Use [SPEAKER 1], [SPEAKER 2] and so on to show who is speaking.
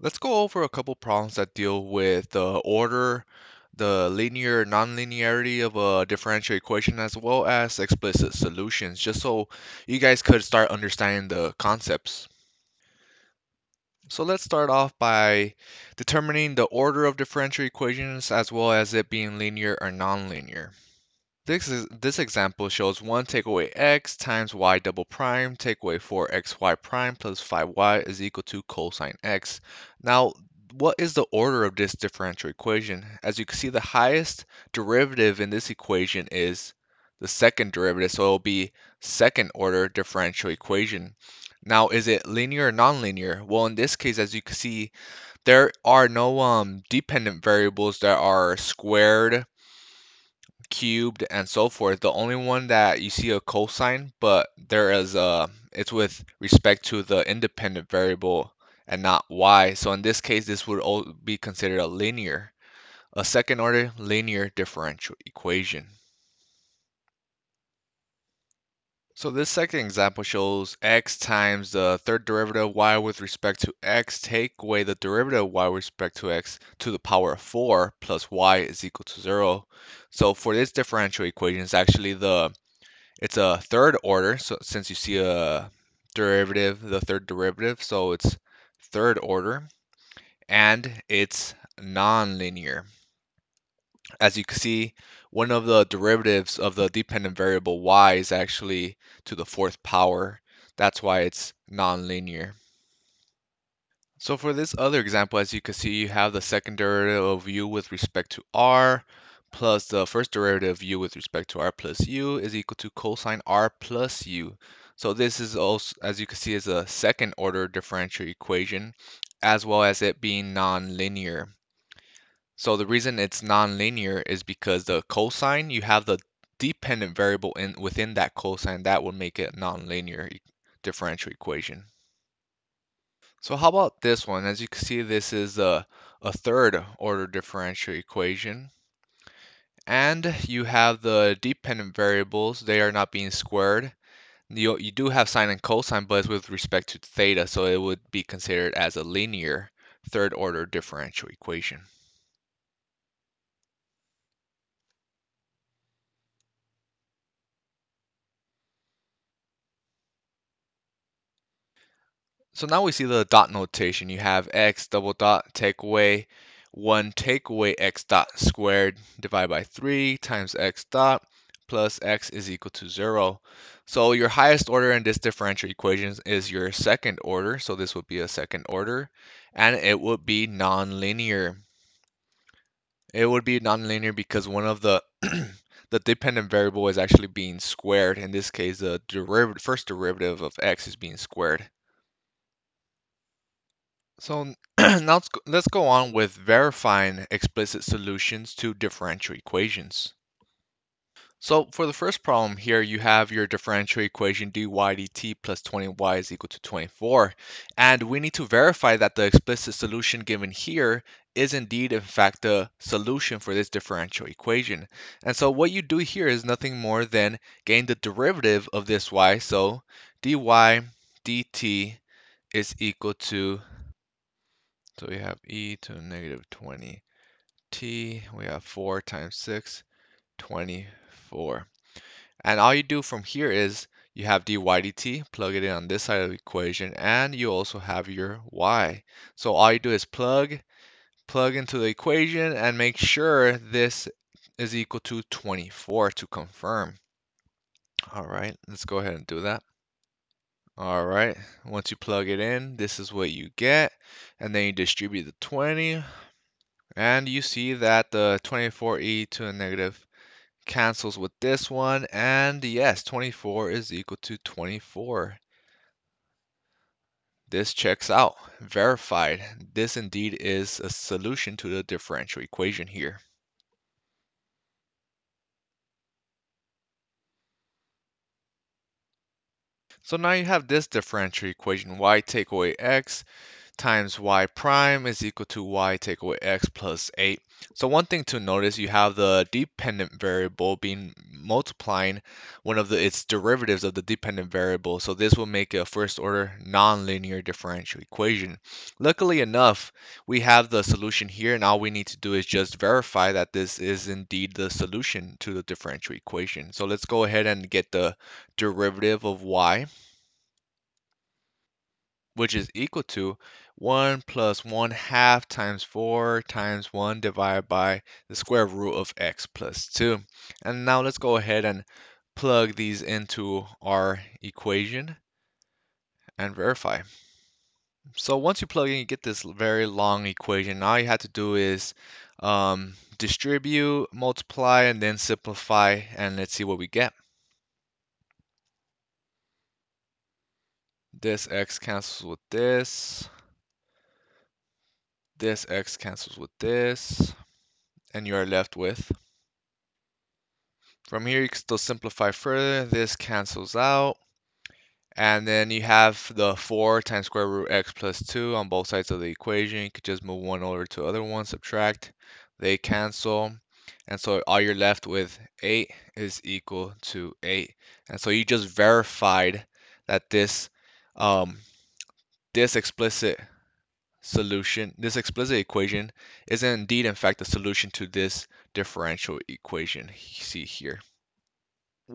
[SPEAKER 1] Let's go over a couple problems that deal with the order, the linear, non-linearity of a differential equation, as well as explicit solutions, just so you guys could start understanding the concepts. So let's start off by determining the order of differential equations as well as it being linear or non-linear. This example shows 1 take away x times y double prime take away 4xy prime plus 5y is equal to cosine x. Now, what is the order of this differential equation? As you can see, the highest derivative in this equation is the second derivative, so it will be second order differential equation. Now, is it linear or nonlinear? Well, in this case, as you can see, there are no dependent variables that are squared, cubed, and so forth. The only one that you see a cosine, but there is it's with respect to the independent variable and not y. So in this case, this would all be considered a second order linear differential equation. So this second example shows x times the third derivative of y with respect to x, take away the derivative of y with respect to x to the power of 4 plus y is equal to 0. So for this differential equation, it's a third order, so since you see a derivative, the third derivative, so it's third order, and it's nonlinear. As you can see, one of the derivatives of the dependent variable y is actually to the fourth power. That's why it's nonlinear. So for this other example, as you can see, you have the second derivative of u with respect to r plus the first derivative of u with respect to r plus u is equal to cosine r plus u. So this is also, as you can see, is a second order differential equation, as well as it being nonlinear. So the reason it's nonlinear is because the cosine, you have the dependent variable within that cosine that would make it a nonlinear differential equation. So how about this one? As you can see, this is a third order differential equation. And you have the dependent variables. They are not being squared. You do have sine and cosine, but it's with respect to theta, so it would be considered as a linear third order differential equation. So now we see the dot notation. You have x double dot take away 1 take away x dot squared divided by 3 times x dot plus x is equal to 0. So your highest order in this differential equation is your second order. So this would be a second order, and it would be nonlinear. It would be nonlinear because one of the the dependent variable is actually being squared. In this case, the first derivative of x is being squared. So now let's go on with verifying explicit solutions to differential equations. So for the first problem here, you have your differential equation dy dt plus 20y is equal to 24. And we need to verify that the explicit solution given here is indeed, in fact, the solution for this differential equation. And so what you do here is nothing more than gain the derivative of this y. So dy dt is equal to, so we have e to the negative 20 t, we have 4 times 6, 24. And all you do from here is you have dy dt, plug it in on this side of the equation, and you also have your y. So all you do is plug into the equation and make sure this is equal to 24 to confirm. All right, let's go ahead and do that. All right, once you plug it in, this is what you get, and then you distribute the 20. And you see that the 24e to the negative cancels with this one. And yes, 24 is equal to 24. This checks out. Verified. This indeed is a solution to the differential equation here. So now you have this differential equation, y take away x times y prime is equal to y take away x plus 8. So one thing to notice, you have the dependent variable being multiplying one of its derivatives of the dependent variable. So this will make a first order nonlinear differential equation. Luckily enough, we have the solution here, and all we need to do is just verify that this is indeed the solution to the differential equation. So let's go ahead and get the derivative of y, which is equal to 1 plus 1/2 times 4 times 1 divided by the square root of x plus 2. And now let's go ahead and plug these into our equation and verify. So once you plug in, you get this very long equation. All you have to do is distribute, multiply, and then simplify, and let's see what we get. This x cancels with this. This x cancels with this. And you are left with. From here, you can still simplify further. This cancels out. And then you have the 4 times square root x plus 2 on both sides of the equation. You could just move one over to the other one, subtract. They cancel. And so all you're left with 8 is equal to 8. And so you just verified that um, this explicit solution, this explicit equation is indeed in fact the solution to this differential equation you see here.